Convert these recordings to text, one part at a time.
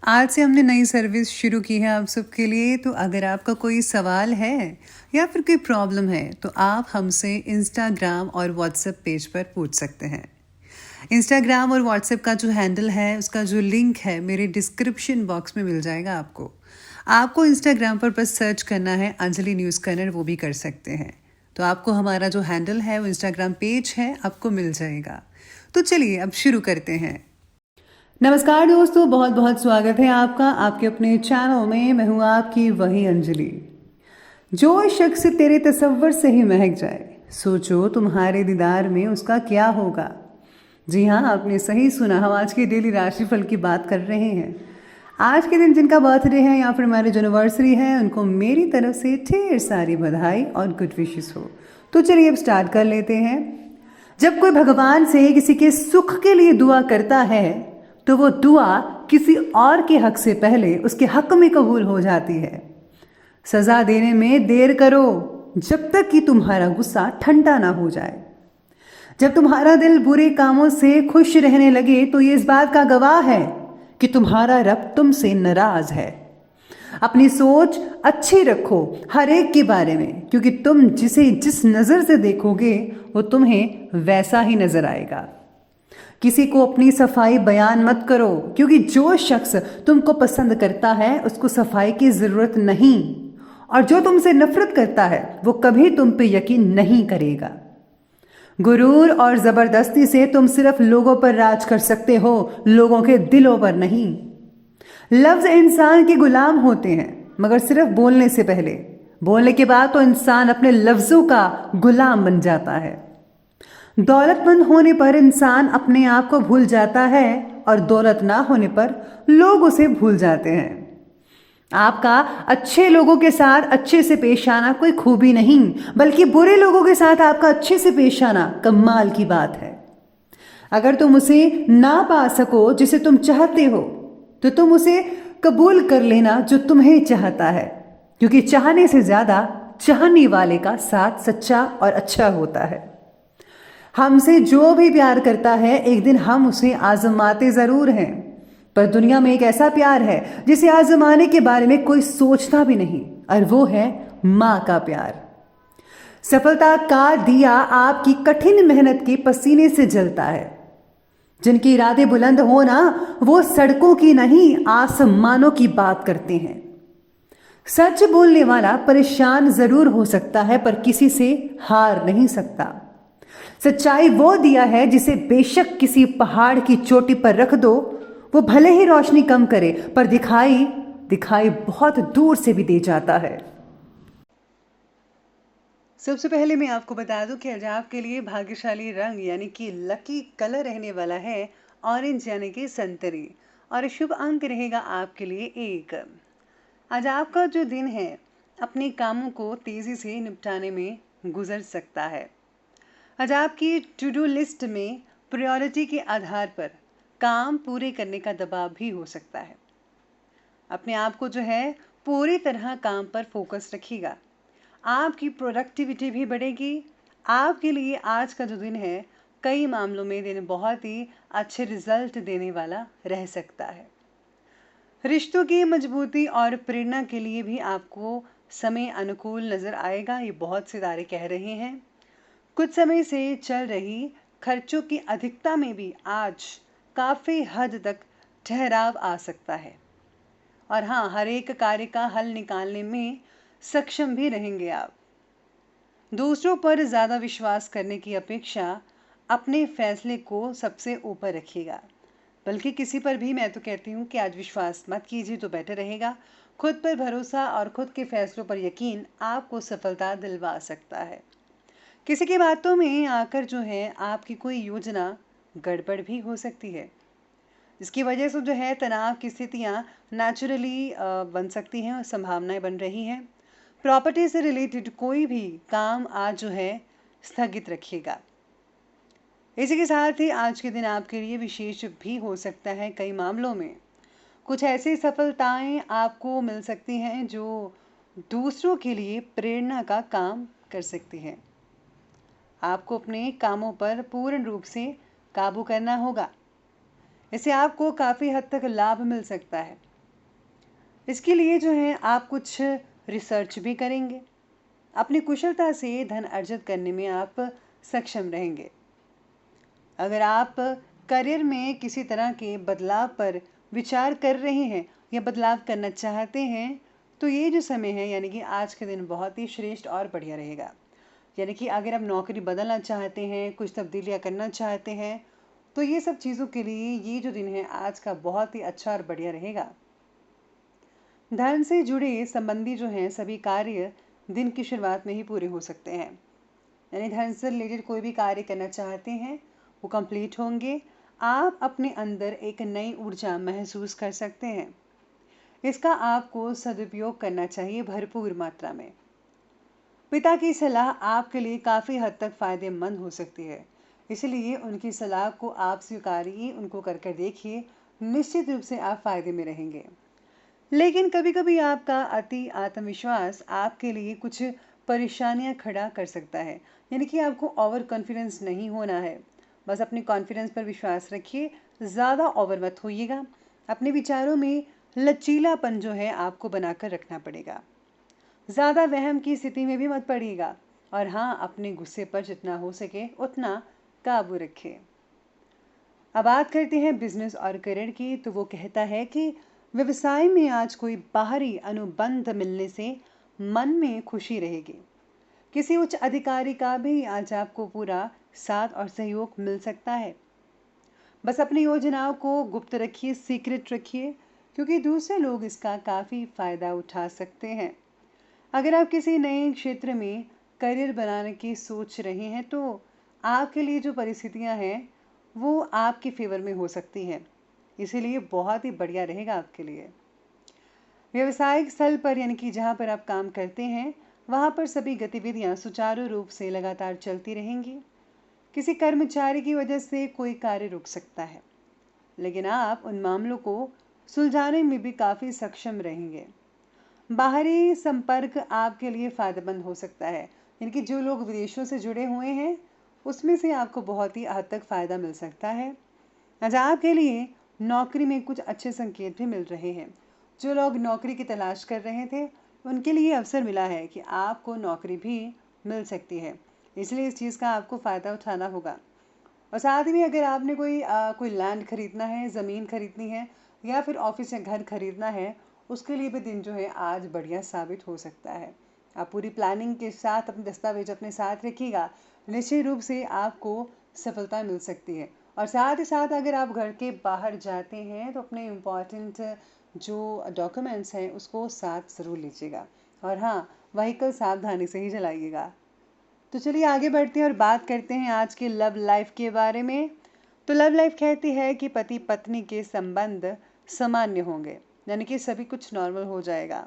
आज से हमने नई सर्विस शुरू की है आप सबके लिए। तो अगर आपका कोई सवाल है या फिर कोई प्रॉब्लम है तो आप हमसे इंस्टाग्राम और व्हाट्सएप पेज पर पूछ सकते हैं। इंस्टाग्राम और व्हाट्सएप का जो हैंडल है उसका जो लिंक है मेरे डिस्क्रिप्शन बॉक्स में मिल जाएगा आपको। आपको इंस्टाग्राम पर बस सर्च करना है अंजलि न्यूज़ कॉर्नर, वो भी कर सकते हैं। तो आपको हमारा जो हैंडल है वो इंस्टाग्राम पेज है, आपको मिल जाएगा। तो चलिए अब शुरू करते हैं। नमस्कार दोस्तों, बहुत बहुत स्वागत है आपका आपके अपने चैनल में। मैं हूँ आपकी वही अंजलि। जो शख्स तेरे तसव्वुर से ही महक जाए, सोचो तुम्हारे दीदार में उसका क्या होगा। जी हाँ, आपने सही सुना, हम आज की डेली राशिफल की बात कर रहे हैं। आज के दिन जिनका बर्थडे है या फिर मैरिज एनिवर्सरी है, उनको मेरी तरफ से ढेर सारी बधाई और गुड विशेस हो। तो चलिए अब स्टार्ट कर लेते हैं। जब कोई भगवान से किसी के सुख के लिए दुआ करता है तो वो दुआ किसी और के हक से पहले उसके हक में कबूल हो जाती है। सजा देने में देर करो जब तक कि तुम्हारा गुस्सा ठंडा ना हो जाए। जब तुम्हारा दिल बुरे कामों से खुश रहने लगे तो ये इस बात का गवाह है कि तुम्हारा रब तुमसे नाराज है। अपनी सोच अच्छी रखो हर एक के बारे में, क्योंकि तुम जिसे जिस नज़र से देखोगे वो तुम्हें वैसा ही नजर आएगा। किसी को अपनी सफाई बयान मत करो, क्योंकि जो शख्स तुमको पसंद करता है उसको सफाई की जरूरत नहीं, और जो तुमसे नफरत करता है वो कभी तुम पे यकीन नहीं करेगा। गुरूर और जबरदस्ती से तुम सिर्फ लोगों पर राज कर सकते हो, लोगों के दिलों पर नहीं। लफ्ज इंसान के गुलाम होते हैं, मगर सिर्फ बोलने से पहले। बोलने के बाद तो इंसान अपने लफ्जों का गुलाम बन जाता है। दौलतमंद होने पर इंसान अपने आप को भूल जाता है और दौलत ना होने पर लोग उसे भूल जाते हैं। आपका अच्छे लोगों के साथ अच्छे से पेश आना कोई खूबी नहीं, बल्कि बुरे लोगों के साथ आपका अच्छे से पेश आना कमाल की बात है। अगर तुम उसे ना पा सको जिसे तुम चाहते हो तो तुम उसे कबूल कर लेना जो तुम्हें चाहता है, क्योंकि चाहने से ज्यादा चाहने वाले का साथ सच्चा और अच्छा होता है। हमसे जो भी प्यार करता है एक दिन हम उसे आजमाते जरूर हैं, पर दुनिया में एक ऐसा प्यार है जिसे आजमाने के बारे में कोई सोचता भी नहीं, और वो है माँ का प्यार। सफलता का दिया आपकी कठिन मेहनत के पसीने से जलता है। जिनके इरादे बुलंद हो ना, वो सड़कों की नहीं आसमानों की बात करते हैं। सच बोलने वाला परेशान जरूर हो सकता है पर किसी से हार नहीं सकता। सच्चाई वो दिया है जिसे बेशक किसी पहाड़ की चोटी पर रख दो, वो भले ही रोशनी कम करे पर दिखाई दिखाई बहुत दूर से भी दे जाता है। सबसे पहले मैं आपको बता दूं कि आज आपके लिए भाग्यशाली रंग यानी कि लकी कलर रहने वाला है ऑरेंज यानी कि संतरी, और शुभ अंक रहेगा आपके लिए 1। आज आपका जो दिन है अपने कामों को तेजी से निपटाने में गुजर सकता है। आज आपकी टू डू लिस्ट में प्रायोरिटी के आधार पर काम पूरे करने का दबाव भी हो सकता है। अपने आप को जो है पूरी तरह काम पर फोकस रखिएगा, आपकी प्रोडक्टिविटी भी बढ़ेगी। आपके लिए आज का जो दिन है कई मामलों में दिन बहुत ही अच्छे रिजल्ट देने वाला रह सकता है। रिश्तों की मजबूती और प्रेरणा के लिए भी आपको समय अनुकूल नजर आएगा, ये बहुत सितारे कह रहे हैं। कुछ समय से चल रही खर्चों की अधिकता में भी आज काफ़ी हद तक ठहराव आ सकता है, और हाँ, हर एक कार्य का हल निकालने में सक्षम भी रहेंगे आप। दूसरों पर ज़्यादा विश्वास करने की अपेक्षा अपने फैसले को सबसे ऊपर रखिएगा, बल्कि किसी पर भी मैं तो कहती हूँ कि आज विश्वास मत कीजिए तो बेटर रहेगा। खुद पर भरोसा और खुद के फैसलों पर यकीन आपको सफलता दिलवा सकता है। किसी की बातों में आकर जो है आपकी कोई योजना गड़बड़ भी हो सकती है, जिसकी वजह से जो है तनाव की स्थितियां नेचुरली बन सकती हैं और संभावनाएं बन रही हैं। प्रॉपर्टी से रिलेटेड कोई भी काम आज जो है स्थगित रखिएगा। इसी के साथ ही आज के दिन आपके लिए विशेष भी हो सकता है। कई मामलों में कुछ ऐसी सफलताएं आपको मिल सकती हैं जो दूसरों के लिए प्रेरणा का काम कर सकती हैं। आपको अपने कामों पर पूर्ण रूप से काबू करना होगा, इससे आपको काफ़ी हद तक लाभ मिल सकता है। इसके लिए जो है आप कुछ रिसर्च भी करेंगे। अपनी कुशलता से धन अर्जित करने में आप सक्षम रहेंगे। अगर आप करियर में किसी तरह के बदलाव पर विचार कर रहे हैं या बदलाव करना चाहते हैं, तो ये जो समय है यानी कि आज के दिन बहुत ही श्रेष्ठ और बढ़िया रहेगा। यानी कि अगर आप नौकरी बदलना चाहते हैं, कुछ तब्दीलियां करना चाहते हैं, तो ये सब चीज़ों के लिए ये जो दिन है आज का बहुत ही अच्छा और बढ़िया रहेगा। धन से जुड़े संबंधी जो हैं सभी कार्य दिन की शुरुआत में ही पूरे हो सकते हैं। यानी धन से रिलेटेड कोई भी कार्य करना चाहते हैं वो कंप्लीट होंगे। आप अपने अंदर एक नई ऊर्जा महसूस कर सकते हैं। इसका आपको सदुपयोग करना चाहिए भरपूर मात्रा में। पिता की सलाह आपके लिए काफ़ी हद तक फ़ायदेमंद हो सकती है, इसलिए उनकी सलाह को आप स्वीकारिए, उनको कर कर देखिए। निश्चित रूप से आप फ़ायदे में रहेंगे। लेकिन कभी कभी आपका अति आत्मविश्वास आपके लिए कुछ परेशानियां खड़ा कर सकता है। यानी कि आपको ओवर कॉन्फिडेंस नहीं होना है। बस अपने कॉन्फिडेंस पर विश्वास रखिए, ज़्यादा ओवर मत होइएगा। अपने विचारों में लचीलापन जो है आपको बनाकर रखना पड़ेगा। ज़्यादा वहम की स्थिति में भी मत पड़िएगा। और हाँ, अपने गुस्से पर जितना हो सके उतना काबू रखिए। अब बात करते हैं बिजनेस और करियर की। तो वो कहता है कि व्यवसाय में आज कोई बाहरी अनुबंध मिलने से मन में खुशी रहेगी। किसी उच्च अधिकारी का भी आज आपको पूरा साथ और सहयोग मिल सकता है। बस अपनी योजनाओं को गुप्त रखिए, सीक्रेट रखिए, क्योंकि दूसरे लोग इसका काफ़ी फ़ायदा उठा सकते हैं। अगर आप किसी नए क्षेत्र में करियर बनाने की सोच रहे हैं, तो आपके लिए जो परिस्थितियां हैं वो आपके फेवर में हो सकती हैं। इसीलिए बहुत ही बढ़िया रहेगा आपके लिए। व्यवसायिक स्थल पर यानी कि जहाँ पर आप काम करते हैं, वहाँ पर सभी गतिविधियाँ सुचारू रूप से लगातार चलती रहेंगी। किसी कर्मचारी की वजह से कोई कार्य रुक सकता है, लेकिन आप उन मामलों को सुलझाने में भी काफ़ी सक्षम रहेंगे। बाहरी संपर्क आपके लिए फ़ायदेमंद हो सकता है। यानी कि जो लोग विदेशों से जुड़े हुए हैं, उसमें से आपको बहुत ही हद तक फ़ायदा मिल सकता है। आज आपके लिए नौकरी में कुछ अच्छे संकेत भी मिल रहे हैं। जो लोग नौकरी की तलाश कर रहे थे, उनके लिए अवसर मिला है कि आपको नौकरी भी मिल सकती है। इसलिए इस चीज़ का आपको फ़ायदा उठाना होगा। और साथ ही में अगर आपने कोई लैंड खरीदना है, ज़मीन खरीदनी है, या फिर ऑफिस या घर खरीदना है, उसके लिए भी दिन जो है आज बढ़िया साबित हो सकता है। आप पूरी प्लानिंग के साथ अपने दस्तावेज अपने साथ रखिएगा, निश्चित रूप से आपको सफलता मिल सकती है। और साथ ही साथ अगर आप घर के बाहर जाते हैं तो अपने इम्पॉर्टेंट जो डॉक्यूमेंट्स हैं उसको साथ ज़रूर लीजिएगा। और हाँ, व्हीकल सावधानी से ही चलाइएगा। तो चलिए आगे बढ़ते हैं और बात करते हैं आज के लव लाइफ के बारे में। तो लव लाइफ कहती है कि पति पत्नी के संबंध सामान्य होंगे, यानी कि सभी कुछ नॉर्मल हो जाएगा।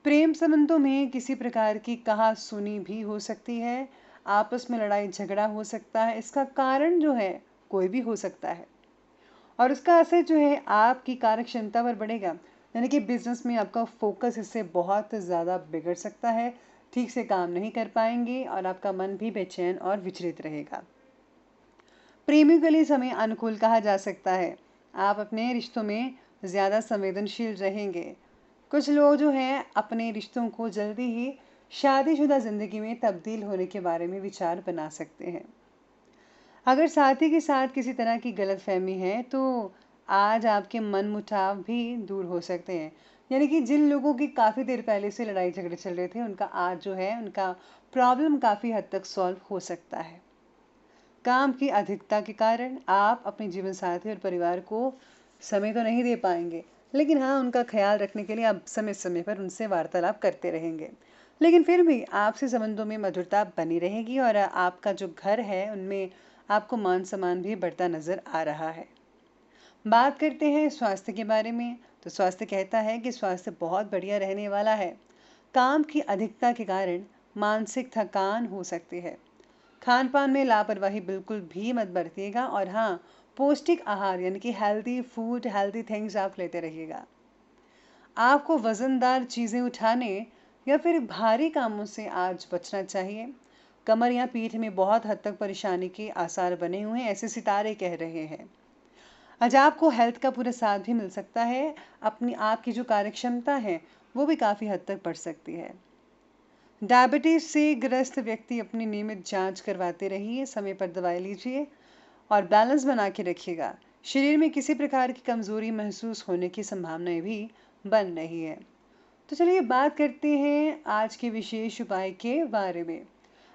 प्रेम संबंधों में किसी प्रकार की कहा सुनी भी हो सकती है। आपस में लड़ाई झगड़ा हो सकता है। इसका कारण जो है कोई भी हो सकता है, और उसका असर जो है आपकी कार्य क्षमता पर बढ़ेगा। यानी कि बिजनेस में आपका फोकस इससे बहुत ज़्यादा बिगड़ सकता है। ठीक से काम नहीं कर पाएंगे और आपका मन भी बेचैन और विचलित रहेगा। प्रेमियों के लिए समय अनुकूल कहा जा सकता है। आप अपने रिश्तों में ज़्यादा संवेदनशील रहेंगे। कुछ लोग जो हैं अपने रिश्तों को जल्दी ही शादीशुदा ज़िंदगी में तब्दील होने के बारे में विचार बना सकते हैं। अगर साथी के साथ किसी तरह की गलतफहमी है, तो आज आपके मनमुटाव भी दूर हो सकते हैं। यानी कि जिन लोगों की काफ़ी देर पहले से लड़ाई झगड़े चल रहे थे, उनका आज जो है उनका प्रॉब्लम काफ़ी हद तक सॉल्व हो सकता है। काम की अधिकता के कारण आप अपने जीवन साथी और परिवार को समय तो नहीं दे पाएंगे, लेकिन हाँ, उनका ख्याल रखने के लिए आप समय समय पर उनसे वार्तालाप करते रहेंगे। लेकिन फिर भी आपसे संबंधों में मधुरता बनी रहेगी और आपका जो घर है उनमें आपको मान सम्मान भी बढ़ता नजर आ रहा है। बात करते हैं स्वास्थ्य के बारे में। तो स्वास्थ्य कहता है कि स्वास्थ्य बहुत बढ़िया रहने वाला है। काम की अधिकता के कारण मानसिक थकान हो सकती है। खान पान में लापरवाही बिल्कुल भी मत बरतिएगा। और हाँ, पौष्टिक आहार यानी कि हेल्दी फूड, हेल्दी थिंग्स आप लेते रहिएगा। आपको वज़नदार चीज़ें उठाने या फिर भारी कामों से आज बचना चाहिए। कमर या पीठ में बहुत हद तक परेशानी के आसार बने हुए हैं, ऐसे सितारे कह रहे हैं। आज आपको हेल्थ का पूरा साथ भी मिल सकता है। अपनी आपकी जो कार्यक्षमता है वो भी काफ़ी हद तक बढ़ सकती है। डायबिटीज़ से ग्रस्त व्यक्ति अपनी नियमित जांच करवाते रहिए, समय पर दवाई लीजिए और बैलेंस बना के रखिएगा। शरीर में किसी प्रकार की कमज़ोरी महसूस होने की संभावनाएं भी बन रही है। तो चलिए बात करते हैं आज के विशेष उपाय के बारे में।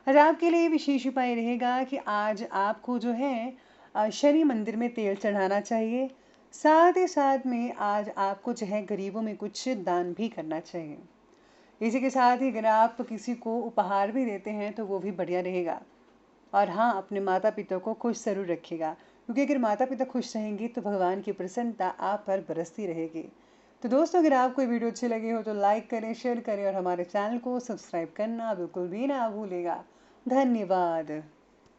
आज आपके लिए विशेष उपाय रहेगा कि आज आपको जो है शनि मंदिर में तेल चढ़ाना चाहिए। साथ ही साथ में आज आपको जो है गरीबों में कुछ दान भी करना चाहिए। इसी के साथ ही अगर आप किसी को उपहार भी देते हैं तो वो भी बढ़िया रहेगा। और हाँ, अपने माता पिता को खुश ज़रूर रखिएगा, क्योंकि अगर माता पिता खुश रहेंगे तो भगवान की प्रसन्नता आप पर बरसती रहेगी। तो दोस्तों, अगर आपको ये वीडियो अच्छी लगी हो तो लाइक करें, शेयर करें और हमारे चैनल को सब्सक्राइब करना बिल्कुल भी ना भूलेगा। धन्यवाद।